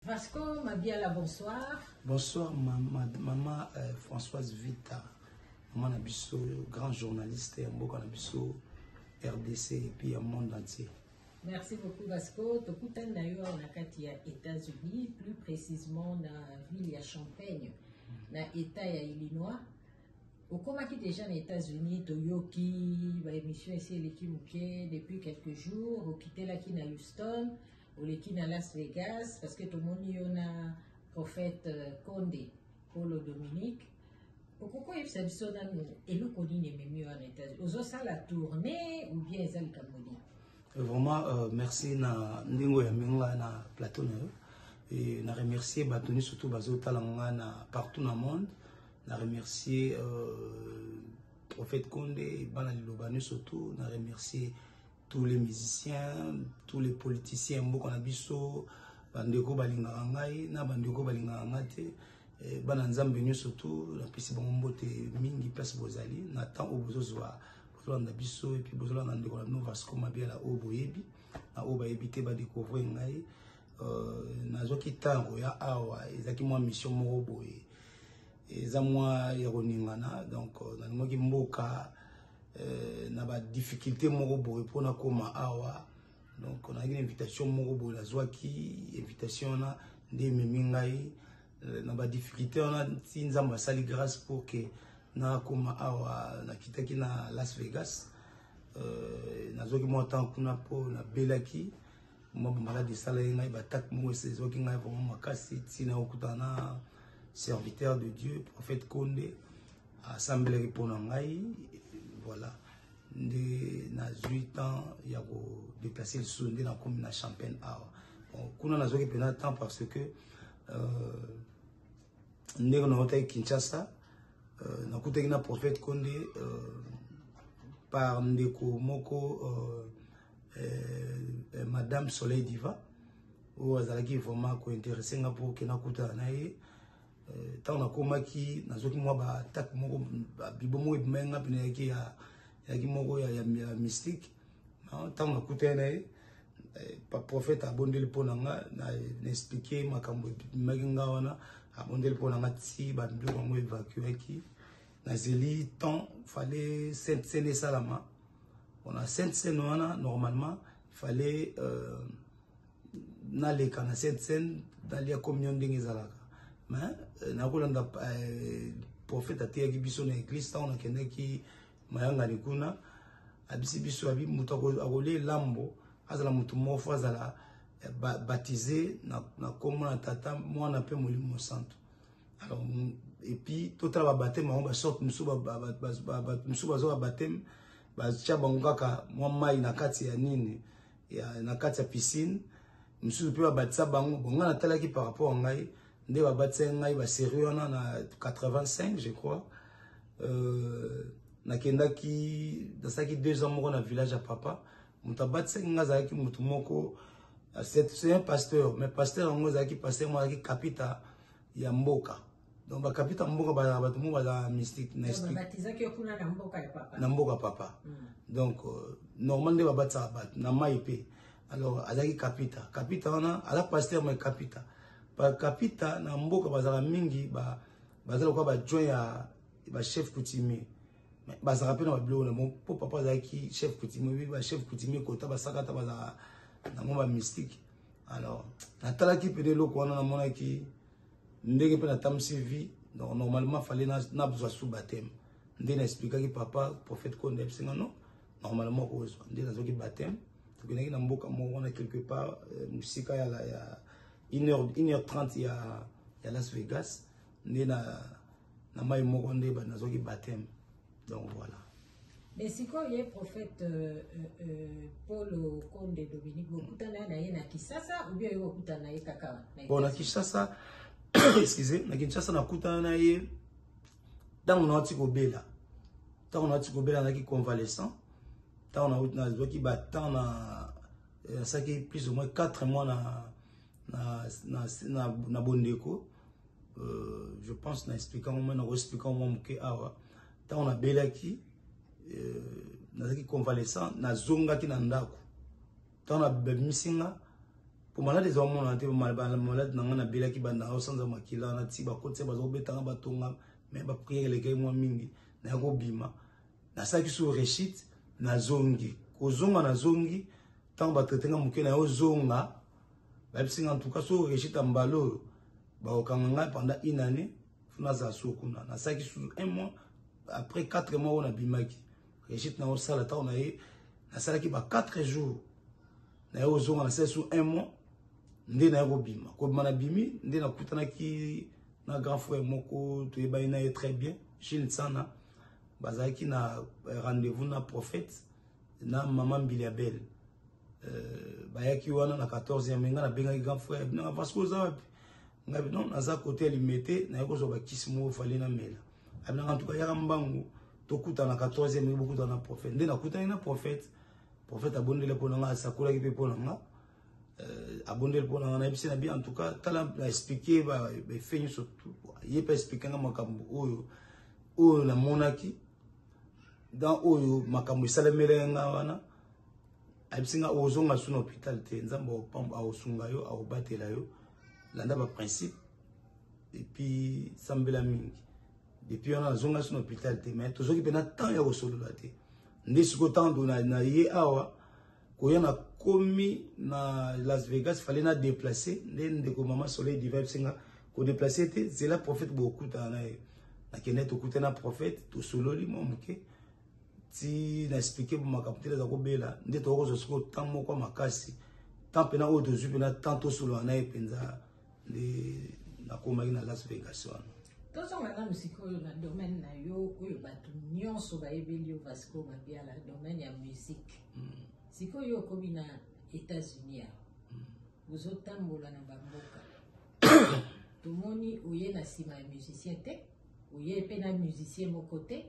Vasco Mabiala, bonsoir. Bonsoir, maman Françoise Vita, maman Nabiso, grand journaliste, Mboka Nabiso, RDC et puis le monde entier. Merci beaucoup Vasco. Tokutan d'ailleurs na kati ya États-Unis, plus précisément dans la ville de Champagne, dans l'État ya Illinois. Au qui déjà aux États-Unis, Toyoki, ba émission ici depuis quelques jours, au quitté là qui na Houston, au qui na Las Vegas, parce que tout le monde y a prophète Condé, Paulo Dominique. Pourquoi il s'est dit ça dans et le Condé n'est mieux en États-Unis. Aux autres, ça la tournée ou bien ça le Cambodia. Vraiment, merci na Ndingo ya Minga na plateau et na remercier Batoni surtout Bazo Talanga na partout dans le monde. Na remercier prophète Condé, Bana Lilobanu surtout. Na remercier tous les musiciens, tous les politiciens, Mboka Nabiso, Bandeko Balinga Ngai, na Bandeko Balinga Ngate, Bana Nzambe surtout, na pisi Bombote Mingi place Bozali, na temps au Bozozwa, Bozolanda Biso, et puis Bozolanda Ndeko no Vasco Mabiala Oboyebi, na Obayebi te ba découvrir Ngai, na Zoki Tango ya Awa, ezaki moi mission moko boye. Eza moi yaroningana, donc na ngoki mboka na ba difficulté moko boye pona koma awa, donc on a une invitation moko boye la zwaki invitation na nde memingai na ba difficulté on a ti nzamba sali grâce pour que na koma awa na kitaki na Las Vegas na zoki mo tant kuna po na belaki mo malade sala ngai ba tak mo se zoki ngai vraiment makasi tina okutana serviteur de Dieu, prophète Condé, assemblée pour Nangai, voilà. Na 8 ans, il y a déplacé le sondé dans la commune de Champagne. Bon, on a joué pendant temps parce que nous avons été Kinshasa, nous avons été prophète Condé par Ndeko Moko, Madame Soleil Diva, où elle a vraiment intéressé pour que nous avons tant na komaki nazoki mwa ba tak moko bibo mo emenga pene yaki ya moko ya mystique tant na kutene pa prophète abondeli ponanga na expliquer makambo maginga wana abondeli ponanga ti ba biloko ngo évacuer ki na zeli temps fallait sainte scène salama on a sainte scène wana normalement fallait na le kana sainte scène dans les communion ndenge zalaka. Mais nakolanda prophète ateyaki biso na église ta on akendaki mayanga likuna abisi biso abi mutu akole lambo azala mutu moko azala baptisé na kombo na tata mwana pe molimo santo. Alors et puis totala ba baptême on ba sorte musu bazo ba baptême ba tia bango kaka mwa mai na kati ya nini ya na kati ya piscine musu pe ba batisa bango bonga na talaki par rapport à ngai. Nde ba batse ngai ba sérieux na 85 je crois na kendaki dasaki 2 ans moko na village à papa muta batse ngazaki mutu moko c'est un pasteur mais pasteur ngozaki pasteur mo aki kapita ya mboka donc ba kapita mboka ba batu mo ba mystique na explique baptisaki okuna na mboka ya papa na mboka papa donc normalement ba batsa bat na maipe alors azaki kapita wana ala pasteur mais kapita ba kapita na mboka bazala mingi bazala kwa ba joint ya ba chef coutumier bazala pe na ba bilo na mon papa bazaki chef coutumier ba chef coutumier kota ba sakata bazala na mo ba mystique alors na talaki pe de loko wana na mona ki ndenge pe na tamsi vie donc normalement fallait na besoin sous baptême ndé na expliquer que papa prophète Condé singa non normalement ko ndé na zoki baptême to kenaki na mboka mo wana quelque part musika ya 1h30 il y a Las Vegas na mai moko nde ba nazoki baptême donc voilà. Mais si quand il y a prophète Paulo Condé Dominique okutana na ye na Kinshasa ou bien okutana na ye kaka bon na Kinshasa excusez na Kinshasa na kutana na ye tango na tikobela na ki convalescent tango na zoki ba temps na saki plus ou moins 4 mois na bondeko je pense na expliquant moi na expliquant moi muke awa ta on a belaki na zaki convalescent na zonga ki na ndako ta on a misinga pour malade des hommes on a été malade na bela ki banda au sans makila na ti ba kotse ba zo betanga batonga mais ba prier les gars moi mingi na ko bima na sa ki so rechit na zongi ko zonga na zongi tant ba traitenga mukena yo zonga ba bisinga en tout cas so rechit ambalo ba okanga pendant une année funa za sokuna na sa ki so un mois après 4 mois on a bimaki rechit na o sala ta on a na sala ki ba 4 jours na yo zonga na sa sur un mois ndé na bima ko mana bimi ndé na kutana ki na grand frère moko to eba ina très bien Gilles Sana bazaki na rendez-vous na prophète na maman Biliabel bayaki wana na 14e menga na benga grand frère na Vasco zapi ngabi non naza côté limité na yako zo ba kismo fali na mela abina en tout cas yaka mbangu to kuta na 14e menga beaucoup na prophète ndé na kutana na prophète abondele pona nga sakula ki pe pona nga abondel pour na bisi na bien en tout cas tala expliquer ba fait surtout il peut expliquer nga makambo oyo na monaki dans oyo makambo salamele nga wana abisinga ozonga suna hôpital te nzambo pamba osunga yo au batela yo landa ba principe et puis sambela mingi depuis on a zonga suna hôpital te mais tozoki pena temps ya osolola te ndisiko temps na ye awa koyana komi na Las Vegas fallait na déplacer ndeko mama soleil divin singa ko déplacer te c'est la prophète beaucoup na kenet okuta na prophète to sololi momuke ti na expliquer pour makapitela za ko bela ndeto ko zo siko tamo kwa makasi tampena o dozu pena tanto solo na epenza na komaki na Las Vegas wana tozo ngala musiko na domaine na yo oyo batu nyonso ba ebeli Vasco Mabiala domaine ya musique siko yo komi na États-Unis vous otambola na bamboka tomoni oye na sima ya musicien te oye pe na musicien moko te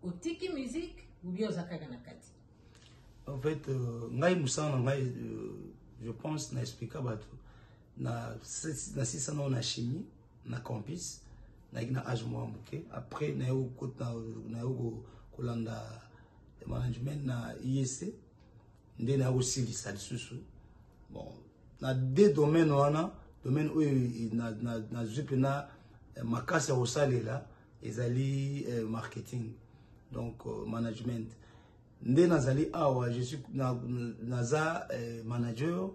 otiki musique ou bien ozakaka na kati en fait ngai musana ngai je pense na expliquer bato na sisa na chimie na campus na ina âge moi moke après na yo kolanda management na IEC ndé na aussi lisa lisusu bon na deux domaines wana domaine oyo na zupe na makasi ya kosalela ezali marketing donc management ndé nazali awa je suis naza manager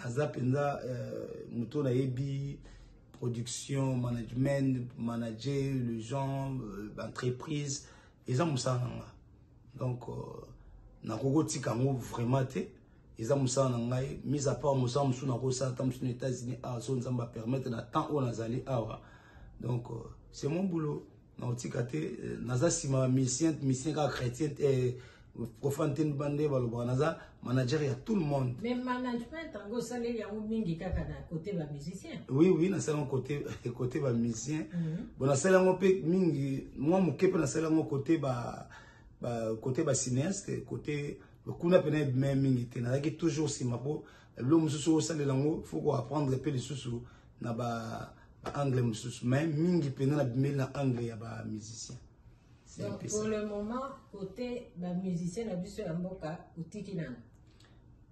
naza penza muto na yebi production management manager les gens entreprise eza musana nga donc na koko tika ngo vraiment te eza musana ngai mis à part musana musu na ko sa tam sur États-Unis a so nzamba permettre na temps on nazali awa donc c'est mon boulot na tika te naza sima musicien ka chrétien profane ten bande baloba naza manager ya tout le monde mais management ngo salé ya mingi kaka na côté ba musicien oui na salon côté ba musicien bon na salon pe mingi moi mokepe na salon côté côté ba cinéaste côté kuna pena même mingi te na ki toujours si mapo lo mususu o salela ngo faut ko apprendre pe les susu na ba anglais mususu même mingi pena na bimel na anglais ya ba musicien. Donc pour le moment côté ba musicien na biso ya mboka utiki nana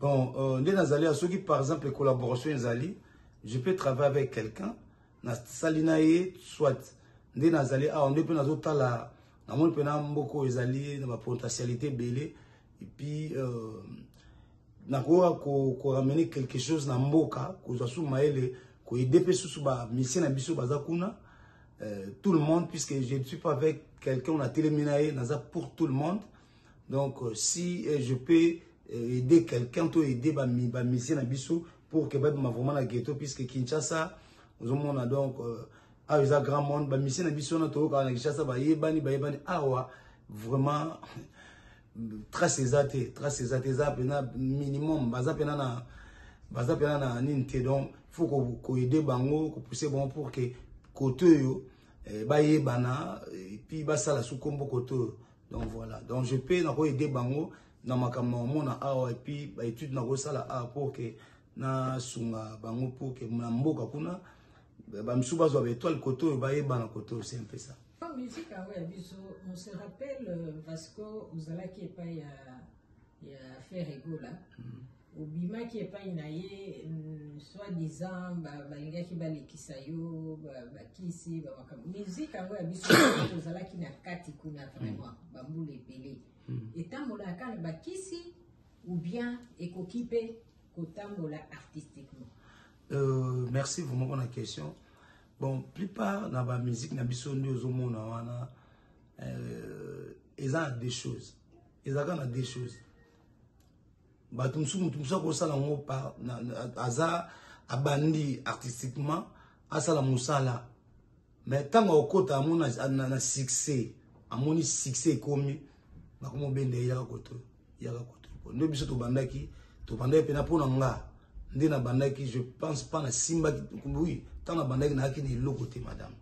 bon ndé nazali asoki par exemple collaboration ezali je peux travailler avec quelqu'un na salina ye soit ndé nazali a ndé pe nazo tala na mon pena mboko ezali na ba potentialité belé et puis na ko ramener quelque chose na mboka ko zo suma ele ko aider pe susu ba musicien na biso baza kuna tout le monde puisque je ne suis pas avec quelqu'un on a téléminaé naza pour tout le monde donc si je peux aider quelqu'un to aider ba musicien na biso pour que ba vraiment na ghetto puisque Kinshasa nous on a donc ah ils a grand monde ba musicien na biso na to ka na Kinshasa ba yebani awa vraiment trace ezate za pena minimum baza pena na ninte donc faut ko aider bango ko pousser bon pour que côté yo ba yebana et puis ba sala sous kombo côté donc voilà donc je peux na ko aider bango na makambo mona awa et puis ba étude na ko sala a pour que na sunga bango pour que na mboka kuna ba msuba zo ba étoile côté ba yebana côté c'est un peu ça. Musique on se rappelle Vasco Uzala qui est pas il y a faire ego là obima qui est pas inaye soi-disant balinga ki balekisa yo bakisi musique yango ya biso tozalaki na kati kuna vraiment bambula ebele etambola kana bakisi ou bien ekoki mpe kotambola artistiquement. Merci vraiment pour la question. Bon, plupart dans la musique na biso ndi ozomona wana ils ont des choses. Ils ont des choses. Batumsu ko sala ngo par aza abandi artistiquement asala musala. Mais tant okota amona na succès, amoni succès komi bakomo bende yaka koto. Ndo biso to bandaki pena pona nga. Ndi na bandaki je pense pas na simba oui, tant na bandaki na akini lokote madame.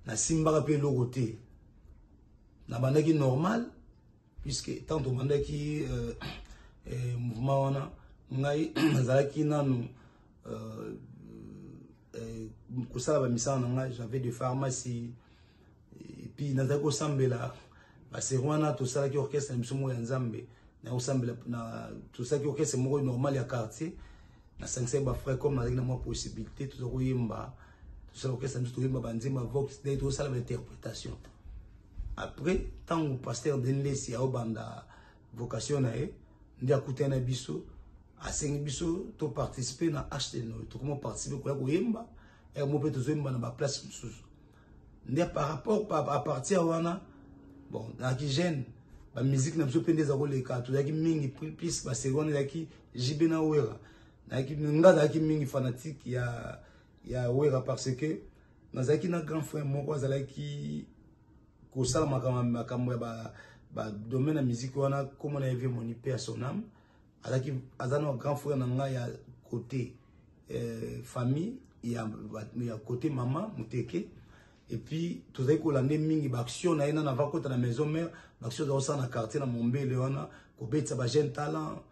Na simba pe lokote. Na bandaki normal puisque tant to bandaki mouvement wana ngai nazalaki nanu kosala bamisala na ngai j'avais de pharmacie et puis nazalaki kosambela basero wana tosalaki orchestre na biso moko ya nzambe na kosambela na tosalaki orchestre moko normal ya quartier na sangisa bafrère comme nazalaki na mwa possibilité tozala koyemba tosala orchestre na biso toyemba banzemba vox nde tosala bainterprétation. Après tant pasteur Denlesi aobanda vocation na ye ndi akutana biso asengi biso to participer na HTN to comment participer ko yemba et mo peut tozoyemba na ba place mususu ndi par rapport à partir wana bon na ki jeune ba musique na biso pende za ko leka to yaki mingi plus ba seconde yaki jibena wera na ki ngaza yaki mingi fanatique ya wera parce que nazaki na grand frère moko azalaki ko sala makambo ya ba domaine la musique wana comme on a vu mon père son âme azaki azana grand frère nanga ya côté famille ya côté maman muteke et puis tozaki kolande mingi ba action na ina na vakota na maison mère ba action za osana quartier na Mombele wana ko betsa ba jeune talent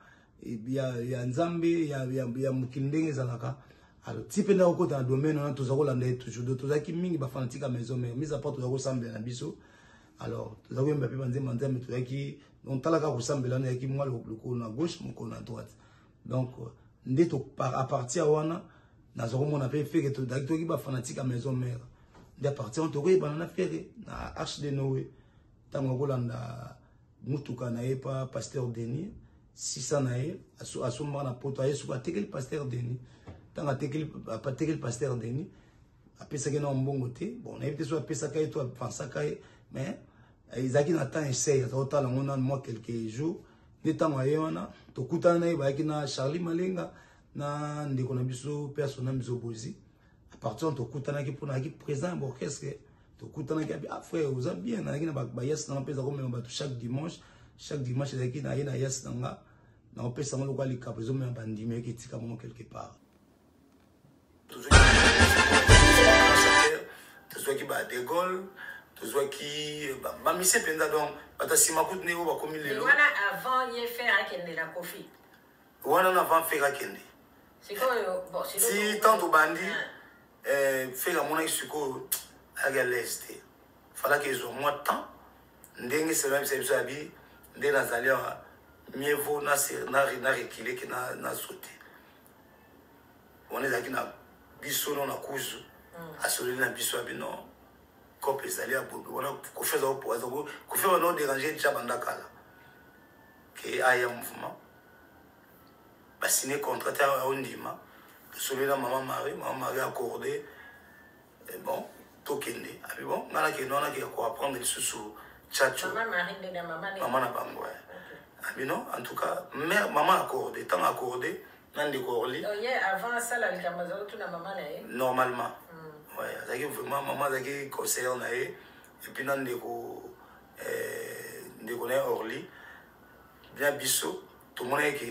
ya nzambe ya mukindenge zalaka alors type na okota na domaine wana tozaki kolanda toujours tozaki mingi ba fanatique à maison mère mise à part tozaki kosambela na biso. Alors, tout à l'heure, on talaka kusambela na yaki moi le na gauche, mon na droite. Donc, à partir wana, nazoko mon appel fait que tout ki ba fanatique à maison mère. À partir on tokoyi banana faire na arche de Noé. Tango kolanda mutuka na pa pasteur Denis, 600 na ye, asomba na poto aye suka tekel pasteur Denis. Tango tekel pasteur Denis, apesa ke na mbongo te. Bon, na yebite so apesa kai to pensa kai, mais ils ont un temps essayé, total on a moi quelques jours, des temps ayona, to kutana na Charlie Malenga na ndeko na biso personnel biso bozi. À partir to kutana ki pona ki présent orchestre, to kutana ki ah frère, vous êtes bien na kina ba yes na pesa comme ba chaque dimanche zaki na yena yes nga na pesa mo lokali kapezo me bandime ki tika mo quelque part. Toujours qui ba de Gaulle qui ba mise penda donc batasi makut ne ba komi lelo wana avant y faire akende la Kofi wana avant faire akende c'est quoi bon c'est si tant bandi fait la mona isuko aga leste fala que ils ont moins de temps ndenge c'est même c'est ça bi ndé nazalia mieux vaut na reculer que na sauter on est aquí na biso na kuzu asoli na biso abi non cop ezali ya bobo wana kofeza opoza kofeza no déranger déjà bandakala que aya mouvement ba signer contrat à ondima celui là maman Marie accordé et bon tokende abi bon ngana ke nona ke ko apprendre le sous chacho maman Marie de maman na bango abi non en tout cas mère maman accordé tant accordé nande ko orli avant ça la kamazo tout na maman na normalement. Ouais, c'est vraiment maman qui conseille on a et puis nan ndeko orli bien biso tout le monde est que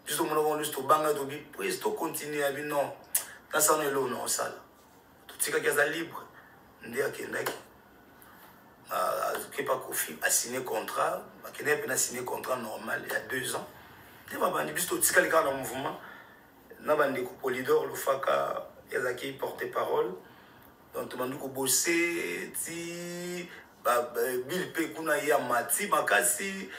juste tout le monde juste banga to bi prise to continuer abi non dans ça on est là non ça tout ce qui est libre ndé akendaki qui pas Kofi a signé contrat akendaki a signé contrat normal il y a 2 ans et ba bandi biso tout ce qui est dans le mouvement na bandi ko Polydor le faka yazaki porte-parole. Donc tout le monde bosser ti bil pe kuna ya mati makasi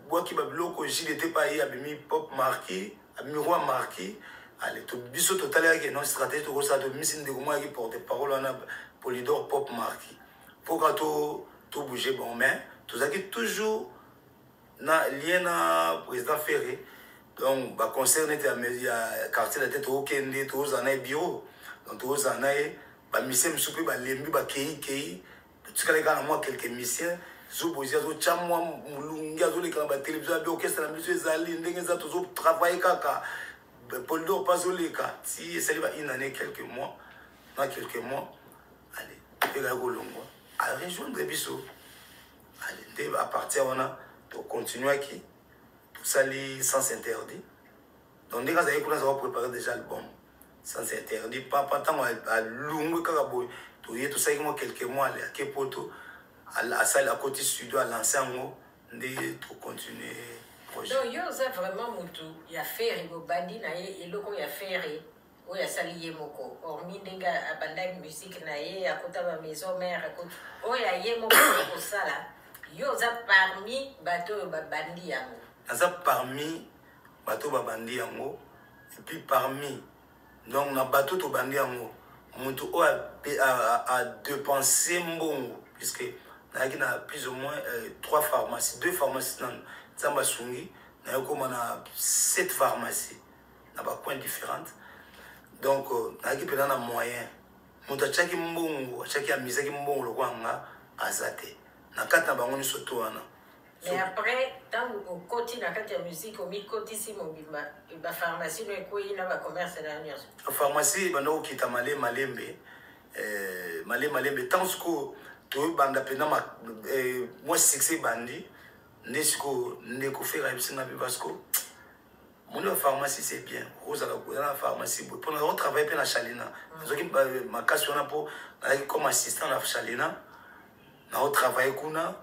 bois qui ba bloko j'il était pas ya bimi pop marqué Miroir marqué. Allez, tout biso total que non stratégie to ça de mission de comment qui porte parole on a Polydor Pop marqué. Pour que tout bouger bon mais tout ça qui toujours na lien na président Ferré. Donc ba concert était à quartier la tête au Kende tous en ay bureau. Donc tous en ay ba mission me souper ba lembi ba kei tout cas les gars moi quelques missions zo bozia zo chamwa mulungi zo les ba télévision ba orchestre la musique zali ndenge za to zo travailler kaka Polydor pas zo les cas si ça va une année quelques mois dans quelques mois allez et la golongo à rejoindre biso allez à partir on a pour continuer qui tout ça les sans interdit donc dès que ça va préparer déjà l'album sans interdit pas tant à longue kakaboy tout ça moi quelques mois à Kepoto à salle à côté studio à lancer en haut pour continuer projet. Donc yo ça vraiment mutu ya faire go bandi na ye eloko ya faire o ya sali ye moko hormis ndenga abanda musique na ye akota ba maison mère akota o ya ye moko ko sala yo za parmi bato ba bandi yango ça parmi bato ba bandi yango et puis parmi donc na bato to bandi yango mutu o a dépensé mbongo puisque il y a plus ou moins 3 pharmacies, 2 pharmacies dans Zambasungi, il y a 7 pharmacies dans des coins différents. Donc, il y a des moyens. Il y a des moyens, il y a des moyens, il y a des moyens. Mais après, tant qu'on continue à faire la musique, on continue la pharmacie, il y a un commerce. La pharmacie, il y a un malembe. Malembe, tant que tout banda pena moi succès bandi nesco neko faire ibsinga bibasco mon pharmacie c'est bien rosa la pharmacie pour nous travailler pe na Chalina zoki ma casse on a pour comme assistant na Chalina na travailler kuna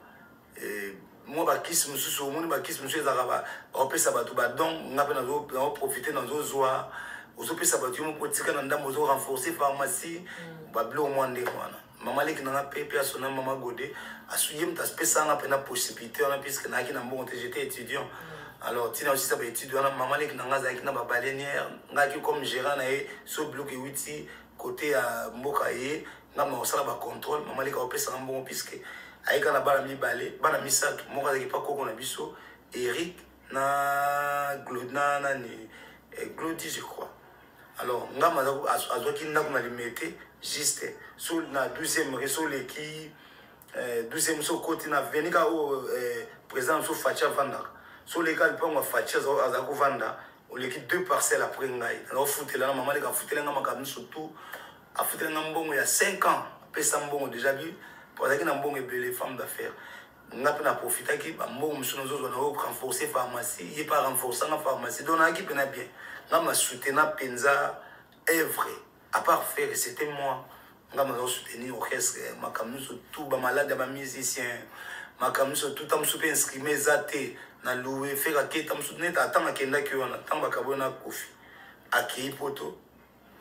moi ba kiss mususu mon ba kiss mususu ezaka ba pesa bato ba donc ngape na zo profiter dans zo zoa ozo pesa bato mo potika na ndambo zo renforcer pharmacie ba blo mo ndé wana maman qui n'a pas payé à son nom maman Godé a suivi ta spéciale n'a pas la possibilité on a puisque n'a qui n'a bon j'étais étudiant alors tu n'as aussi ça étudiant maman qui n'a pas baleinière n'a qui comme gérant n'a ce bloc 8 côté à Mokaye n'a pas ça la contrôle maman qui a payé ça bon puisque avec la balle mi balé bana mi ça mon gars qui pas quoi qu'on a biso Eric na Glodna na ni Glody je crois alors n'a pas à toi qui n'a pas limité juste sur la 12e réseau qui 12e sur côté na venika au présent sur Fatia Vanda sur les cas pas on Fatia azako Vanda on l'équipe 2 parcelles après ngai on fouté là maman les gars fouté là ngam surtout a fouté là mbongo il y a 5 ans pesa mbongo déjà vu pour ça que na mbongo et les femmes d'affaires on a pas profiter qui ba mbongo msuno zo na renforcer pharmacie il pas renforcer la pharmacie donc on a qui pena bien ngam soutenir penza œuvre à part faire c'était moi on soutenir orchestre ma camus tout ba malade ba musicien ma camus tout tam soupe inscrire mes athées na louer faire que tam soutenir attendre akenda ki wana tamba kabona kofi aki poto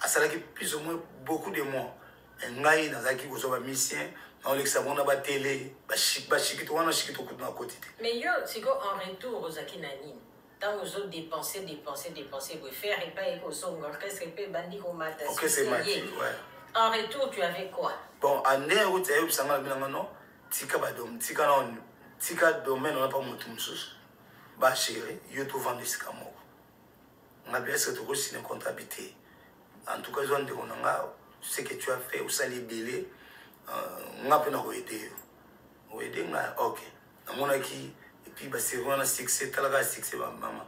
asala ki plus ou moins beaucoup de mois ngai nazaki ko so ba musicien on l'examone ba télé ba chiki to wana chiki to ko na côté mais yo siko en retour aux akinani tant aux autres dépenser pour faire et pas éco son orchestre et pas bandi ko mata OK c'est matin ouais. En retour, tu avais quoi? Bon, en néo, tu as eu ça, non? Tika badom, tika non, tika domaine, on n'a pas mon tout bah chérie, yo tout vendre ce camo. On a bien ce que tu as comptabilité. En tout cas, ce que tu as fait, ou ça libellé, on a pu nous aider. Nous aider, ok. On a qui, et puis, c'est vraiment un succès, t'as la succès, maman.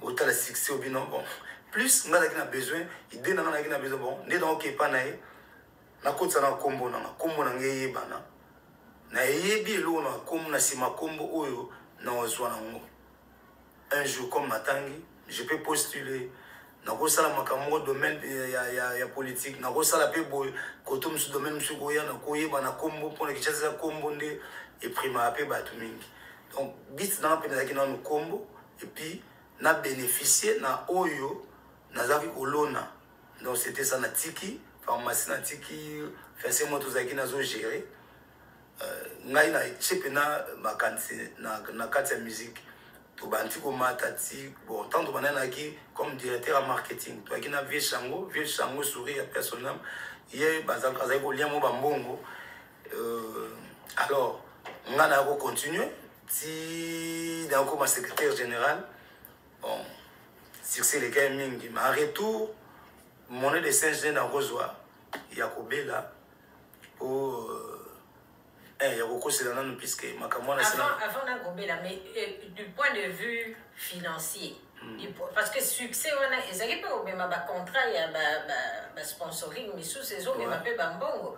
Bon, t'as la succès au bilan, bon. Plus, on a besoin, idée, on a besoin, bon, n'est donc pas naïf. Na kotsa na kombo na ngeye bana na yebi lo na kombo na sima kombo oyo na ozwa na ngo un jour comme matangi je peux postuler na ko sala makambo domaine ya politique na ko sala pe boy koto musu domaine musu goya na ko yeba na kombo pour que chasa kombo nde et prima pe batu mingi donc bit na pe na kina no kombo et puis na bénéficier na oyo na zaki kolona donc c'était ça na tiki pharmacie na tiki fait moi tous qui nazo gérer ngai na chepena makansi na kati ya musique to banti ko matati bon tant to banana qui comme directeur en marketing to qui na vieux chango sourire personnel hier bazal kaza ko lien mo bambongo alors on a continuer si dans comme secrétaire général bon succès les gars mingi mais en retour monnaie de Saint-Jean dans Rosoa Yakobela pour puisque avant Yakobela mais du point de vue financier parce que succès on a ezaki pe obema ba contrat ya ba sponsoring mais sous saison mais ma pe bambongo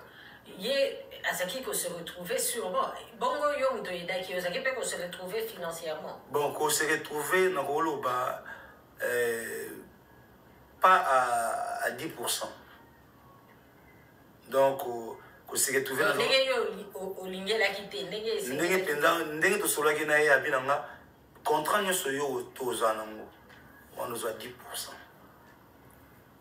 ye azaki ko se retrouver sur bongo yo muto yedaki azaki pe ko se retrouver financièrement bon ko se retrouver na rolo ba pas à 10%. Donc ko se retrouver na ndenge yo olingela kite ndenge to sola ki na ye abinanga contrat nyoso yo toza nango on nous a 10%.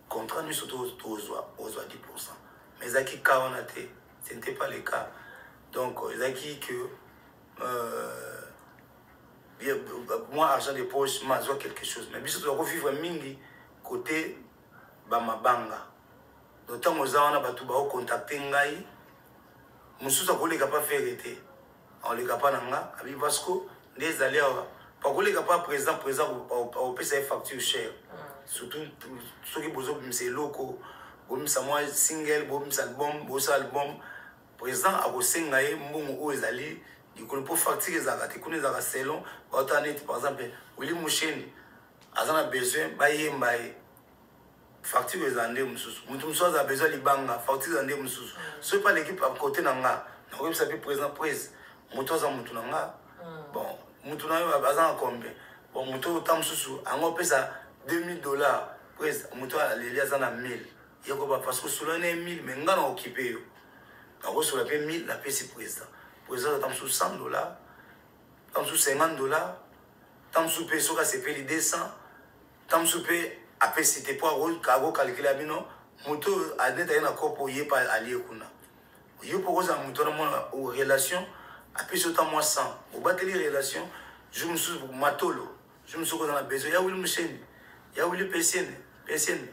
Contrat nyoso toza 10%. Mais zaki ka on a été ce n'était pas le cas. Donc zaki que moi argent de poche m'a quelque chose mais biso to vivre mingi côté bamabanga d'autant aux on a batu ba contacter ngai mususa ko le pas faire été on le pas nanga abi Vasco des alliés pas ko le pas présent au pesa facture cher surtout ceux qui besoin c'est loco bon ça moi single bon ça album présent à kosenga ye mbongo o ezali dikolo pour facture ezaka te kuna ezaka selon autant par exemple Willy Musheni azana besoin ba yemba ye facture ezande mususu mutu mususu a besoin libanga facture ezande mususu so pas l'équipe à côté nanga na ko sape président prise mutu za mutu nanga bon mutu na yo azana combien bon mutu tam mususu ango pesa $2000 prise mutu aleli azana 1000 yoko ba parce que solo na 1000 mais ngana occupé yo na ko solo pe 1000 la pesi président tam sous $100 tam sous $50 tam sous pe soka c'est peli 200 tam sous pe après c'était pas kago calculer bino moto adeta na kopo yé pas allié kuna yo pour ça moto na mon relation après ce temps moi 100 au bateli relation je me suis matolo je me suis dans la besoin ya Willy Musheni ya Willy PCN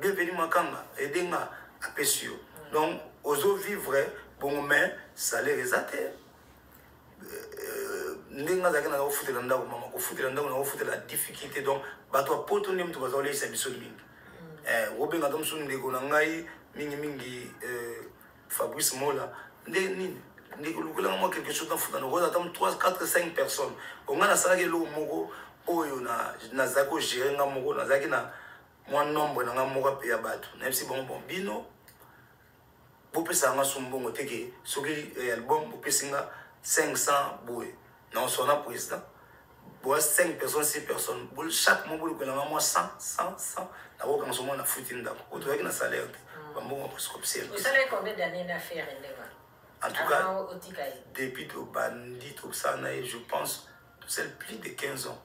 bienvenue makanga edenga apesio donc ozo vivre bon mais salaire exacté ndinga zaka na ofutela ndako mama ko futela ndako na ofutela la difficulté donc bato poto ndem to bazole isa biso mingi obenga to msunu ndeko na ngai mingi Fabrice Mola nini ndikulukola moi quelque chose dans futa no roza tam 3 4 5 personnes onga na sala ke lo moko oyo na zako gérer nga moko na zaki na moi nombre na nga moko pe ya bato même si bon bino bopesa nga sumbongo teke soki album bopesinga 500 boy non son président pour 5 personnes 6 personnes chaque mois vous avez moi 100 la voix quand on a foutu dans au travail qui na salaire bon parce que c'est vous savez combien d'années d'affaires en tout cas depuis au bandit tout ça je pense c'est plus de 15 ans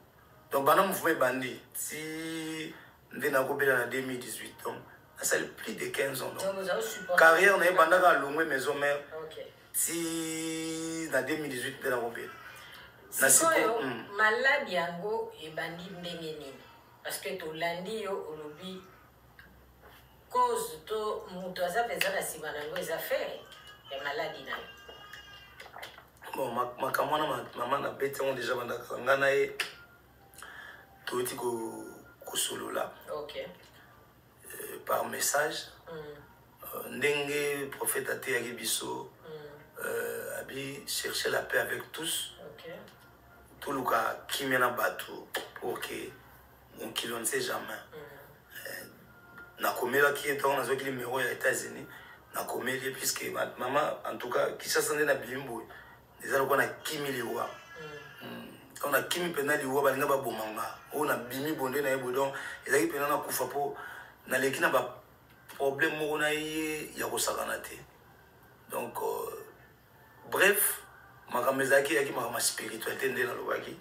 donc maintenant mouvement bandit si ndena ko bela na 2018 donc ça fait plus de 15 ans donc carrière na bandaka longwe maison mère si na 2018 ndena ko bela sikoyo maladi yango ebandi ndenge nini parce que tolandi yo olobi cause to mutu aza mpenza na nsima na yango eza faire ya maladi na yo bon makambo wana mama na bete yango déjà bandaka nga na ye toyoti kosolola par message ndenge prophète ateyaki biso abi chercher la paix avec tous tout le cas qui mène à bateau pour que mon kilo ne sait jamais na komela qui est dans les numéros aux États-Unis na komeli puisque maman en tout cas qui s'attendait na bilimbo déjà on a kimi liwa on a kimi pena liwa balinga ba bomanga on a bimi bondé na yebo donc ezaki pena na kufa po na leki na ba problème mo na ye ya ko sakana te donc bref makamezaki yaki makama spiritualité nde na lobaki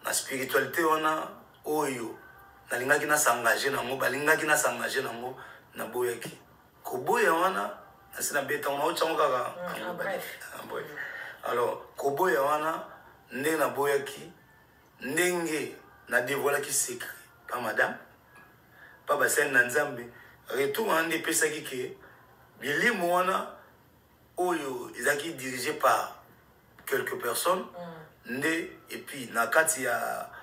na spiritualité wana oyo nalingaki na s'engager nango balingaki na s'engager nango na boyaki ko boya wana nasina beta ona ochango kaka bref alors ko boya wana nde na boyaki ndenge na dévoilé qui secret pas madame pas basel na nzambe retour en dépêche qui que bilimo wana oyo ezaki dirigé par quelques personnes et puis na kati ya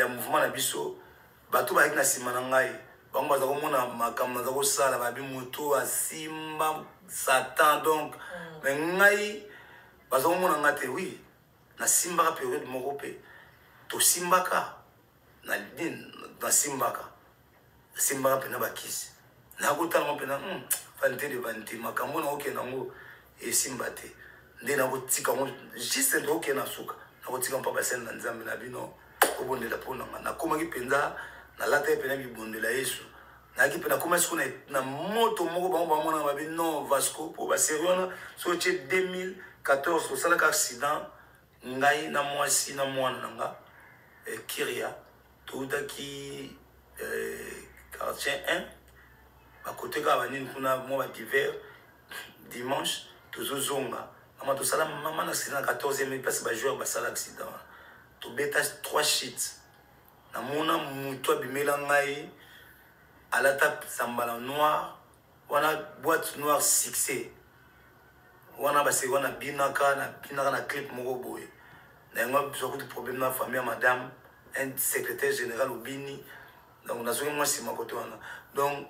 mouvement na biso bato ba na sima na ngai bango baza komona makambo za ko sala ba bi moto asimba satan donc mais ngai baza komona ngate oui na simba ka période moko pe to simbaka na simbaka pe na bakisi na ko tanga pe na vanité de vanité makambo na oke nango e simbate nde na ko tika mo juste ndo oke na suka na ko tika mpa basel na nzambe na bino obondela pona na koma ki penza na lata pe na bibondela Yesu na ki pe na koma siku na moto moko bango bamona ba bi non Vasco pour ba seriona so che 2014 au salaka accident ngai na mwasi na mwana nga Kiria touta ki quartier 1 à côté ka banini kuna mo ba divers dimanche tozozonga mama to sala mama na accident 14e place ba joueur ba sala accident to beta 3 sheets na mona muto bimela ngai ala tap sambala noir wana boîte noire succès wana ba se wana binaka na clip moko boye na ngwa beaucoup de problème na famille madame un secrétaire général obini donc na soki moi si makoto wana donc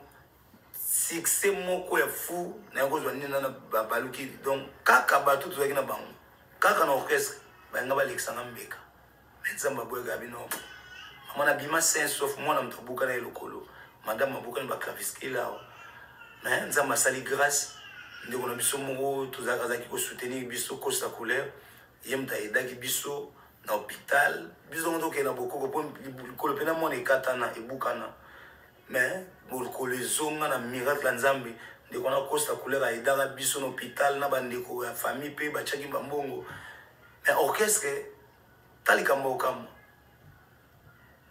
succès moko ya fou na ko zwa nina na baluki donc kaka bato tozaki na bango kaka na orchestre banga ba lexanga mbeka nzamba boye gabino mama bima saint sauf moi na mtabuka na lokolo madame mabuka ni ba claviske là mais nzamba sali grâce ndeko na biso moko tozaka zaki ko soutenir biso Costa Couleur yemta edaki biso na hôpital biso ndo ke na boko ko ko pena mona ekatana ebukana mais ko lezonga na miracle nzambe ndeko na Costa Couleur aidaka biso na hôpital na bandeko ya famille pe bachaki bambongo mais orchestre tali kambo kam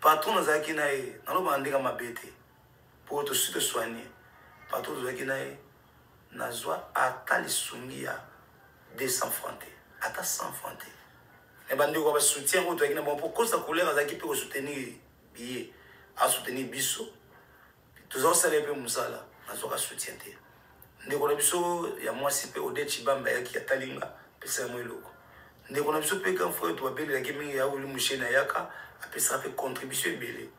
patron nazaki na e nalo bandeka mabete pour te soigner patron nazaki na e nazwa ata lisungi ya 200 francs ata 100 francs et bandeko ba soutien ko toyaki na bon pour Costa Couleur azaki pe ko soutenir billet a soutenir biso toujours ça les pe musala nazwa soutien te ndeko na biso ya mwasi pe Ode Chibamba yaki atalinga pesa mo eloko ndeko na biso pe kan frère to babeli yaki mingi ya uli mushena yaka apesa pe contribution belé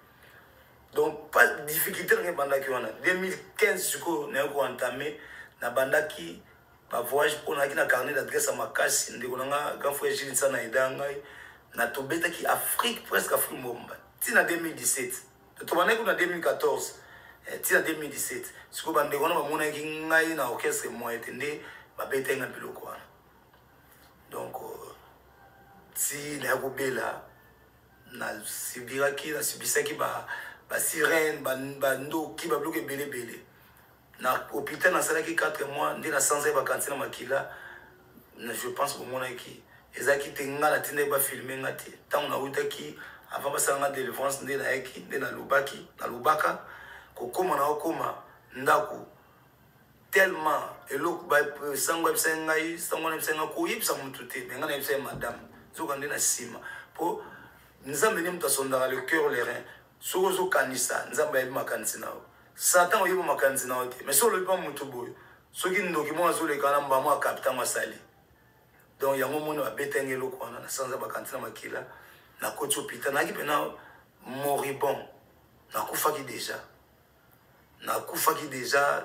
donc pas difficulté na bandaki wana 2015 siko na ko entamé na bandaki ba voyage pour na kina carnet d'adresse à makasi ndeko na grand frère Gilles sana idanga na tobeta ki Afrique presque Afrique momba tina 2017 to banaki na 2014 tina 2017 siko bandeko na bamona ki ngai na orchestre moi etende ba betenga biloko wana donc si na ko bela na sibiraki na sibisaki ba sirène bando ki ba bloqué belé na hôpital na salaki 4 mois ndina sans ba kantina makila je pense au mona ki ezaki tenga la tinde ba filmer ngati tant na utaki avant ba sanga délivrance ndina yaki ndina lubaki na lubaka ko koma na okoma ndako tellement eloko ba sangwa ngai sangwa na ko yipsa mutu te benga na yipsa madame zoka ndina sima po nzambe ni mtu asondaka le cœur les reins soko zo kanisa nzambe ya makanisi nao Satan oyibo makanisi nao te mais solo pas mutu boyo soki ndoki mo azole kana mbamo a capitaine masali donc yango mona betenge loko na sanza bakanisi na makila na koti hôpital na ki pena moribond na kufaki déjà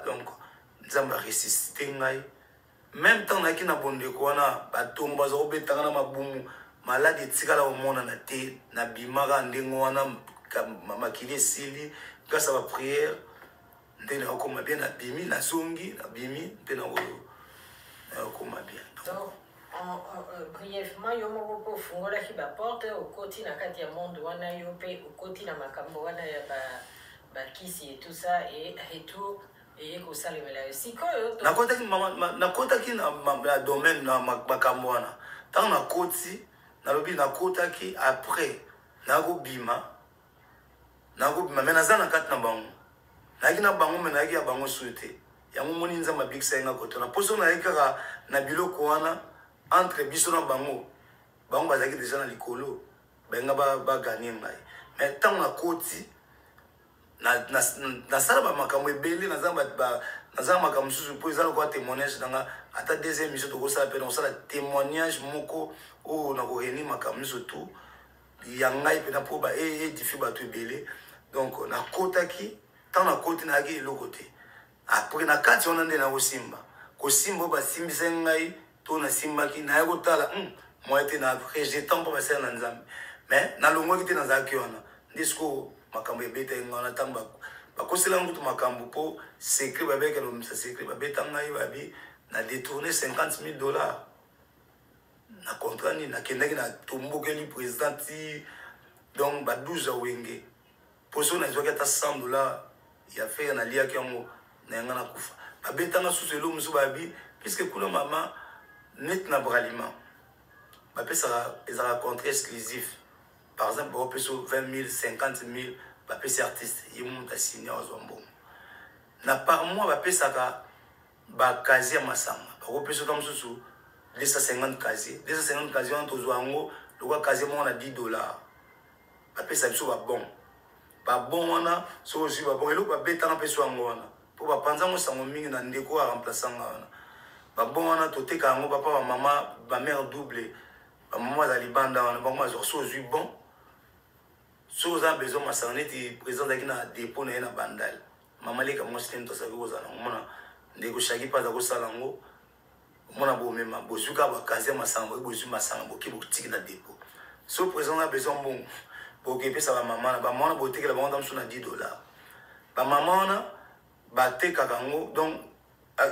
donc nzambe ressuscité ngai même temps na ki na bondeko wana batomba zo betanga na mabumu malade tikala omona na te na bimaka ndengo wana makili sili grâce à la prière ndena okoma bien na bimi na zongi na bimi ndena okoma bien donc brièvement yo moko po fungola ki ba porte au côté na kati ya monde wana yo pe au côté na makambo wana ya ba kisi et tout ça et retour et ko salemela sikoyo na kota ki na domaine na makambo wana tant na koti na lobi na kota ki après na go bima mais naza na kati na bango naki na bango me naki ya bango souhaité yango moni nzamba big senga koto na poso na ekaka na biloko wana entre biso na bango bango bazaki déjà na likolo benga ba gagner ngai mais tant na koti na sala ba makambo ebele na zamba makambo susu po ezala kwa témoignage nanga ata deuxième mission to ko sala pe na sala témoignage moko o na ko reni makambo surtout ya ngai pe na po ba édifier ba to ebele donc na kotaki tant na koti na ki eloko te après na kati on ande na ko simba ba simbisa ngai to na simbaki na yako tala moi était na rejetant pas passer na nzambe mais na longo ki te na zaki wana disco makambo ebeta ngana tamba bakosela ngutu makambo po secret babeka no misa secret babeta ngai babi na détourner $50,000 na contrat ni na kendaki na tombokeli président donc ba 12 wenge poso na zoka ta $100 ya faire na lia kiango na ngana kufa babeta nga suselo musu babi puisque kuna mama net na braliment ils ont contrat exclusif. Par exemple, on peut sur 20 000, 50 000, c'est artiste, ils montent à signer aux ombons. Na par mois, on peut ça ka casier massamba. On peut sur comme sous 250 casiers. 250 casiers on to zoango, le casier moi on a $10. On peut ça sur bon. Pas bon on a, sur aussi pas bon. Et l'autre peut être un peu sur angona. Pour pas penser que ça m'a mis dans des quoi remplaçant angona. Pas bon on a tout est quand papa, maman, ma mère doublé. Maman a libanda on a maman sur bon. Si vous avez besoin de m'assaner, présent dans le dépôt na bandal. Maman les comme moi c'est tout ça que vous avez. Moi na de chaque pas de salango. Moi na bo même bozuka ba kaze masamba, bozu masamba boki boutique na dépôt. Si présent a besoin bon pour que ça va maman na boutique la vente sur na $10. Ba maman na ba te kakango donc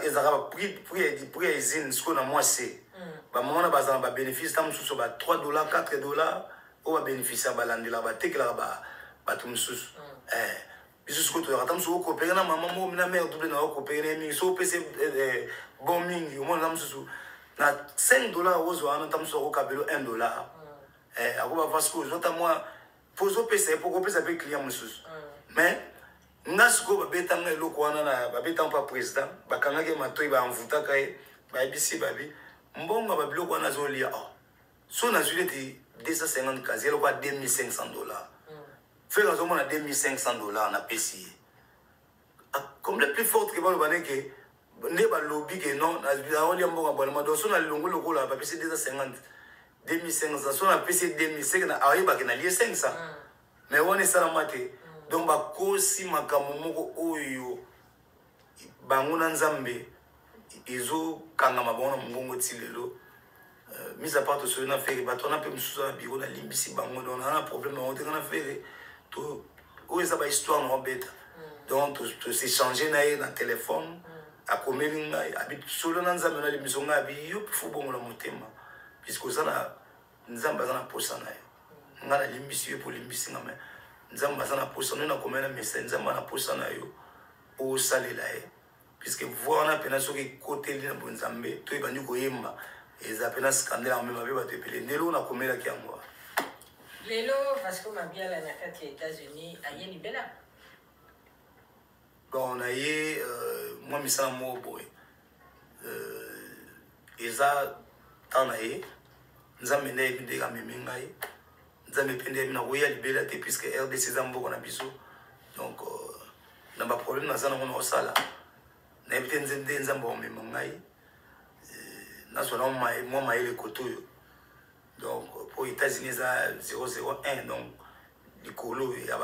ils ont pris usine ce qu'on a moi c'est. Ba maman na bazana ba bénéfice tam sur ba $3 $4. On va bénéficier de la landela, biso ko to ratam so ko pegana mama mo mina mère double na ko pegana mi so pese bon mingi mo na msusu na $5 ozo ana tam so ko kabelo $1 ako ba vasco jota moi pozo pese pour ko pese avec client msusu mais ngasko ba betanga eloko wana na ba betanga pa président ba kangake matoi ba mvuta kai ba bisi babi mbonga ba biloko wana zo lia so na zuleti 250 casiers, il y a $2,500. Faire un moment à $2,500 na PC. Comme le plus fort que vous avez que ne pas lobby que non, on y a un bon abonnement. Donc on a le longo logo là, PC 250, 2,500. So na PC 2,500 na arrive à que na lié 500. Mais on est ça la maté. Donc ba kosi makamomoko oyo banguna nzambe izo kanga mabona mbongo tilelo. Mis à part tout ce qu'on a fait, on a pu me soucier de bureau, on a limbisi bango, on a un problème, on a fait tout. Où est ça histoire non bête. Donc tout s'échanger dans le téléphone, à combien habite solo dans ça maintenant les missions habillées, faut bon la motema. Puisque ça na nzamba na posa na yo. Ngana limbisi pour limbisi na mais nzamba na posa na combien na message nzamba na posa na yo au salela puisque voir na pena sur côté de nzambe, tout est venu koyemba. Et ça peut scandale en même temps de pelé nelo na komela ki amwa lelo Vasco Mabiala na kati ya États-Unis aye libela bon na ye moi misala mo boy eza tana ye nzambe na ye ndeka memenga ye nzambe pende na koya libela te puisque RDC zambo na biso donc na ba problème na zana ngona osala na ebite nzembe nzambo o memenga ye national moi maïle kotoyo donc pour États-Unis ça 001 donc du colo il y a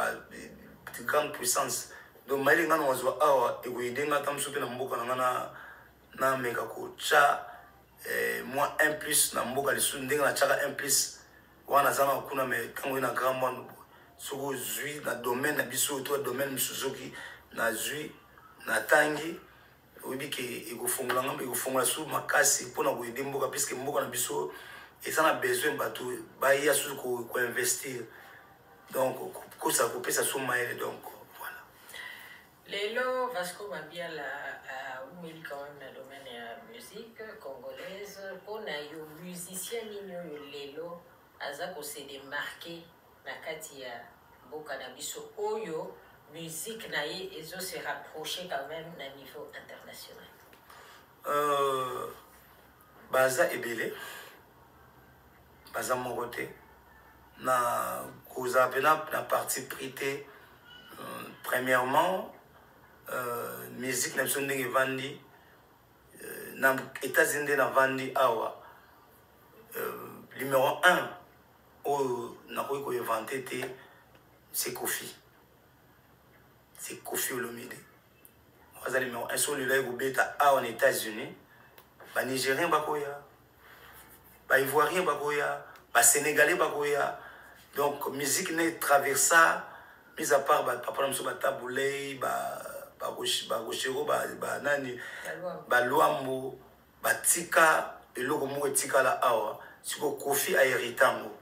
de grande puissance donc maïle ngana wazo awa et ko idenga tam sope na mboka na meka ko cha moi 1+ na mboka lisu ndenga na chaka 1+ wana zana kuna me kango na grand monde soko zui na domaine na biso to domaine misuzuki na zui na tangi oui que il faut fongola ngambe il faut fongola sous makasi pour na ko aider mboka puisque mboka na biso et ça a besoin bateau ba ya sous ko investir donc ko ça ko pesa sous maïle donc voilà lelo Vasco Mabiala a umeli quand même dans le domaine de la musique congolaise pour na yo musicien nino lelo aza ko se démarquer na kati ya mboka na biso oyo musique naïe et se rapprocher quand même d'un niveau international. Baza ebele baza moko te na kozala mpena na parti pris te. Premièrement musique na biso ndenge evandi na États-Unis nde navandi awa numéro 1 oyo nakoki koinvente te c'est Kofi. C'est Kofi Olomide. Waza numéro 1 so lelo ekobeta awa na États-Unis. Ba Nigérien bakoya, ba Ivoirien bakoya, ba Sénégalais bakoya. Donc musique ne traversa, mis à part ba papa namso ba Taboulay, ba Rochero, ba nani, ba Luambo, ba Tika eloko mo etika la awa. Siko Kofi a héritango.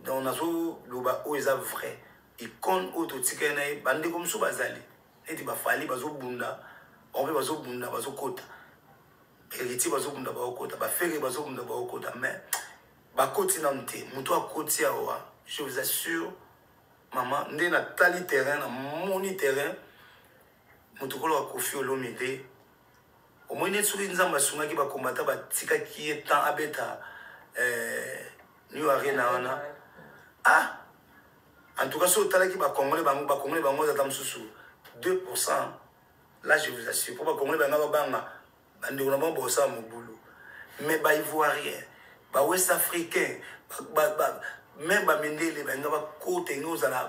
Donc nazo loba o eza vrai. Icône auto tika na bande comme so bazali. Eti ba fali bazo bunda, on bazo bunda bazo kota. Héritier bazo bunda ba okota, ba frère bazo bunda ba okota, mais ba koti na nte, muto a koti awa. Je vous assure maman, ndé na tali terrain na moni terrain. Muto kolo wa Kofi Olomide. Au moins net souri nzamba sunga ki ba kombata ba tika ki etan abeta New Arena wana. Ah, en tout cas, si vous avez dit que les Congolais sont 2%, là je vous assure, pour les Congolais, mais les Ivoiriens, les Ouest Africains, même les Mendele, les nous allons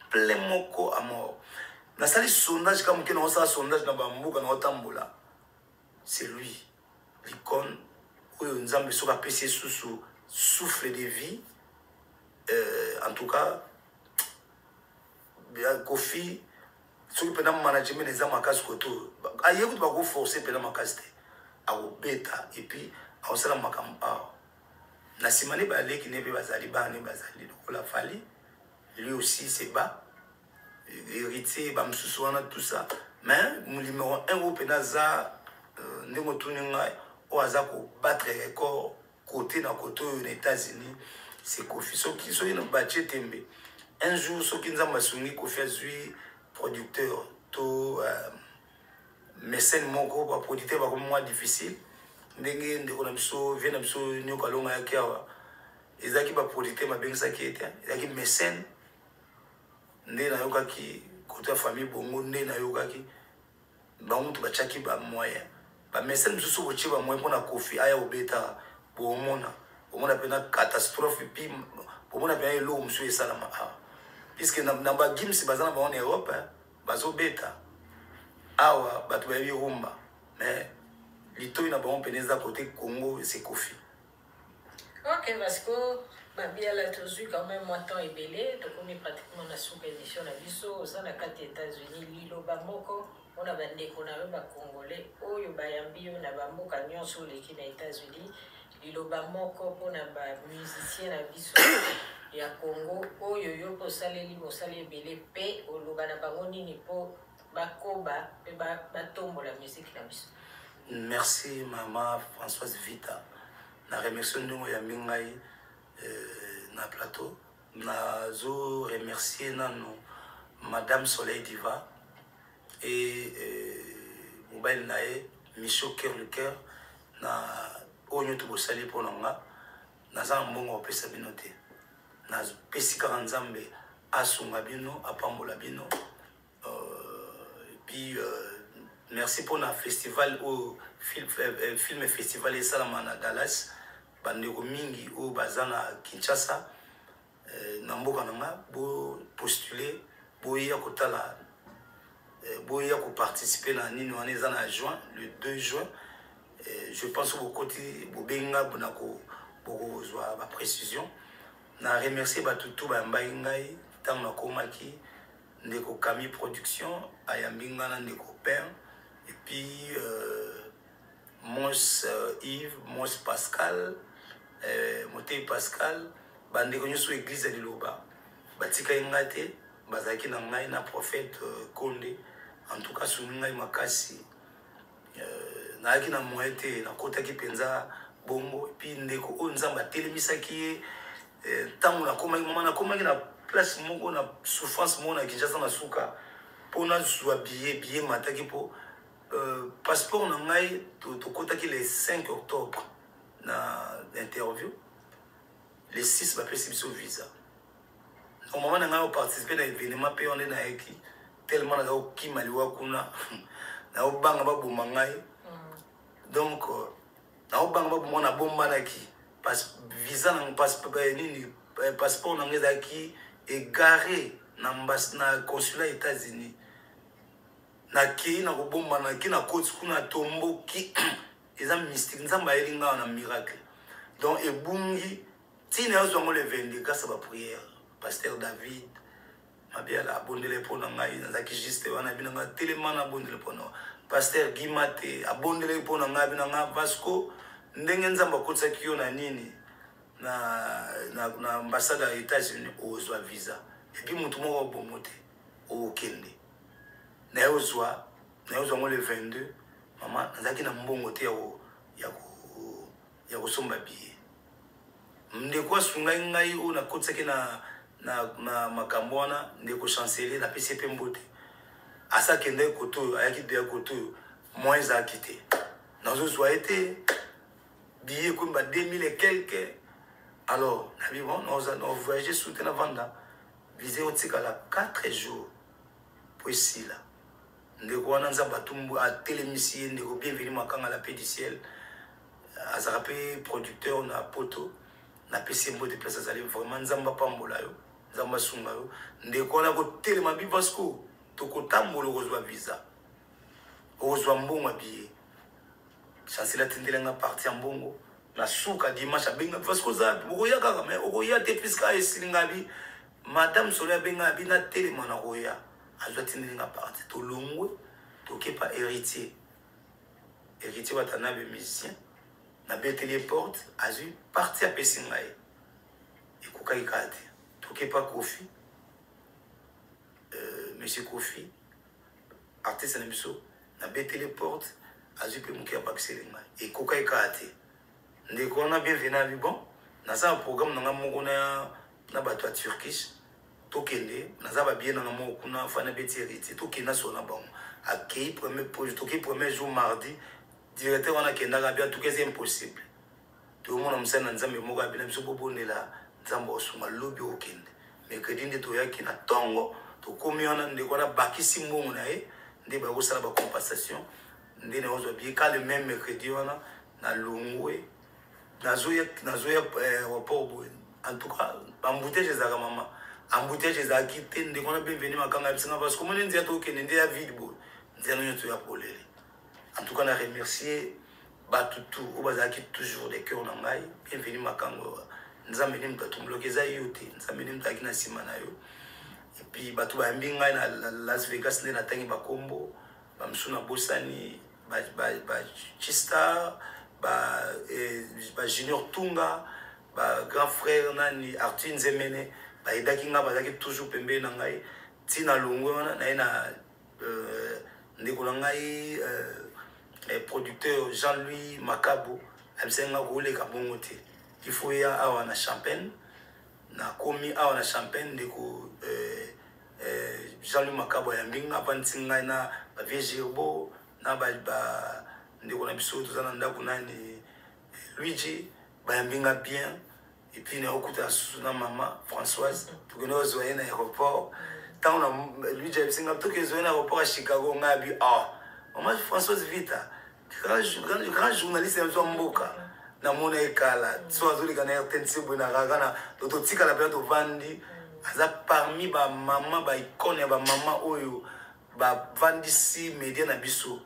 plein moko à mort. Dans ce sondage, comme on a un sondage dans Bambouk, c'est lui, l'icône, où nous avons besoin de souffle de vie. En tout cas, Kofi, ceux qui peuvent manager les hommes à casse koto, ailleurs vous devez forcer peuvent manager à bêta et puis à osala makamba. Na simani balé qui n'est pas bazali bani bazali donc la fali, lui aussi c'est bas, héritier bamsusuana tout ça. Mais mon numéro 1 au penaza n'est tuninga au hasard pour battre les records côté dans côté aux États-Unis. C'est Kofi. Ceux qui sont dans le tembe. Un jour, ceux qui nous ont Kofi a joué producteur, tout mécène mon groupe, producteur, comme moi difficile. Ndenge ndeko na biso vient na biso nyoka longa ya kiawa. Ezaki ba producteur ma bengisa ki était. Ezaki mécène. Ndé na yoka ki côté famille bongo ndé na yoka ki ba mutu ba chaki ba moyen. Ba mécène biso so bochi ba moyen pona Kofi aya obeta bo mona. On a une catastrophe et puis on a bien l'eau monsieur salama puisque na ba gim si bazana ba en Europe bazo beta awa batu ba rumba mais lito ina ba on peneza côté Congo c'est Kofi. OK parce que ba bien la tozu quand même moi temps et belé donc on est pratiquement na sous édition na biso aux États-Unis lilo ba moko on a bande ko na ba congolais oyo ba yambi na ba mboka nyonso leki na États-Unis. Liloba moko pona ba musicien na biso ya Congo oyo yo po saleli mosali ebele pe oloba na bango nini po bakoba pe batombola musique na biso. Merci maman Françoise Vita. Na remercie ndongo ya mingai na plateau. Na zo remercier nano Madame Soleil Diva et mobile nae Michaud Cœur le Cœur na onyo to bosali pour nanga naza mbongo pesa bino te na pesi ka nzambe asunga bino apambola bino et puis merci pour na festival au film festival et salamana Dallas bandeko mingi au bazana Kinshasa na mboka nanga bo postuler boya kotala boya ko participer na nini wana eza na juin le 2 juin. Je pense au côté Bobenga Bonako Bogozwa ba précision. Na remercier tout ba mbaingai tant na komaki ndeko Kami production ayambinga na ndeko père et puis Mons Yves, Mons Pascal, Moté Pascal bandeko nyoso église de Loba. Batika ngate bazaki na ngai na prophète Konde en tout cas suningai makasi na ki na moete na kota ki penza bongo puis ndeko o nzamba telemisaki tango na koma mama na koma na place moko na souffrance mona Kinshasa na suka pona zwa billet mataki po passeport na ngai to kota ki le 5 octobre na interview les 6 bapesi biso visa. Au moment où on a participé à l'événement, on est tellement dans le qui maliwa kuna, na obanga ba bumangai. Donc, na obanga ba bumana bomba na ki, parce visa na passeport na ngeza ki est garé na consulat États-Unis. Na ki na bomba na ki na côte kuna tombo ki, ils ont mystique, ils ont baïlinga en miracle. Donc, et bungi, si nous avons le 22 grâce à la prière. Pasteur David, ma bien la bonne de l'époque, qui juste on a bien tellement la bonne de l'époque. Pasteur Guimate, a bonne de l'époque, on a bien Vasco, n'engenza bakotsa kiyo na nini na ambassade des États-Unis au visa. Et puis mutu moko bomote au Kende. Na ozwa le 22, maman nazaki na mbongo te ya kosomba billet. Ndeko asungai ngai o na kotsaki na makambo wana ndeko chancelier na PCP mbote asa kende koto ayaki de koto moins za quitté nazo soit été billet comme 2000 et quelques. Alors na bon on voyager sous la vanda visé au tikala 4 jours pour ici là ndeko wana nzamba tumbu a télémissier ndeko bienvenue makanga la paix du ciel azarape producteur na poto na PCP de place azali vraiment nzamba pambola yo nzamba sunga yo ndeko na ko telema bi Vasco to ko tambolo kozwa visa ozwa mbongo billet chancelier tindelenga parti mbongo na suka dimanche benga Vasco za boya kaka mais oya te puisque esilinga bi madame Sonia benga bi na telema na roya azwa tindelenga parti to longwe to kepa héritier watanabe musicien na betelier porte azu parti a pesingaye ekuka ikate toke pas Kofi monsieur Kofi artiste na biso na betelier porte azu pe mukia bakselinga ekuka ikate ndeko na bienvenue à bon na ça programme na moko na bato turkish tokende na za ba bien na moko kuna fana beti héritier tokenda sona bon accueil premier jour mardi directeur on a kenda bien tout c'est impossible tout le monde a msana nzambe moko abina biso bobonela nzambe osuma lobi okende mercredi nde toyaki na tongo tokomi wana ndeko na bakisi mbongo na ye nde bakosala ba compensation nde na ozwa bien ka le même mercredi wana na longwe nazoya rapport boy en tout cas embouteillage ezaka mama embouteillage ezaki te ndeko na bienvenue makanga bisinga parce que mon ndia tokende nde ya vide boy ndia nyoto ya polele. En tout cas, on a remercié Batutu, Obazaki toujours des cœurs dans maille. Bienvenue Makango. Nous avons venu à Tumblokeza Yote. Nous avons venu à Simanayo. Et puis Batu Bambinga na Las Vegas na Tangi Bakombo, Bamsuna Bosani, Chista, Junior Tunga, grand frère Nani Arthur Nzemene, Edakinga Bazaki toujours pembe na ngai. Tina Lungo na Ndekolangai producteur Jean-Louis Makabo absenga roule kabongote il faut ya awa na champagne na komi awa na champagne ndeko Jean-Louis Makabo ya mbinga pantinga na ba Viergerbo na ba ndeko na biso tozana ndako nani Luigi ba mbinga bien et puis na okuta na maman Françoise tukeno zoye na aéroport tant on Luigi absenga tukezo na aéroport à Chicago ngabi maman Françoise Vita grand journaliste en Mboka na mona ekala so azoli kana RTNC bona ragana to tika la bientôt vandi aza parmi ba maman ba icône ba maman oyo ba vandi si média na biso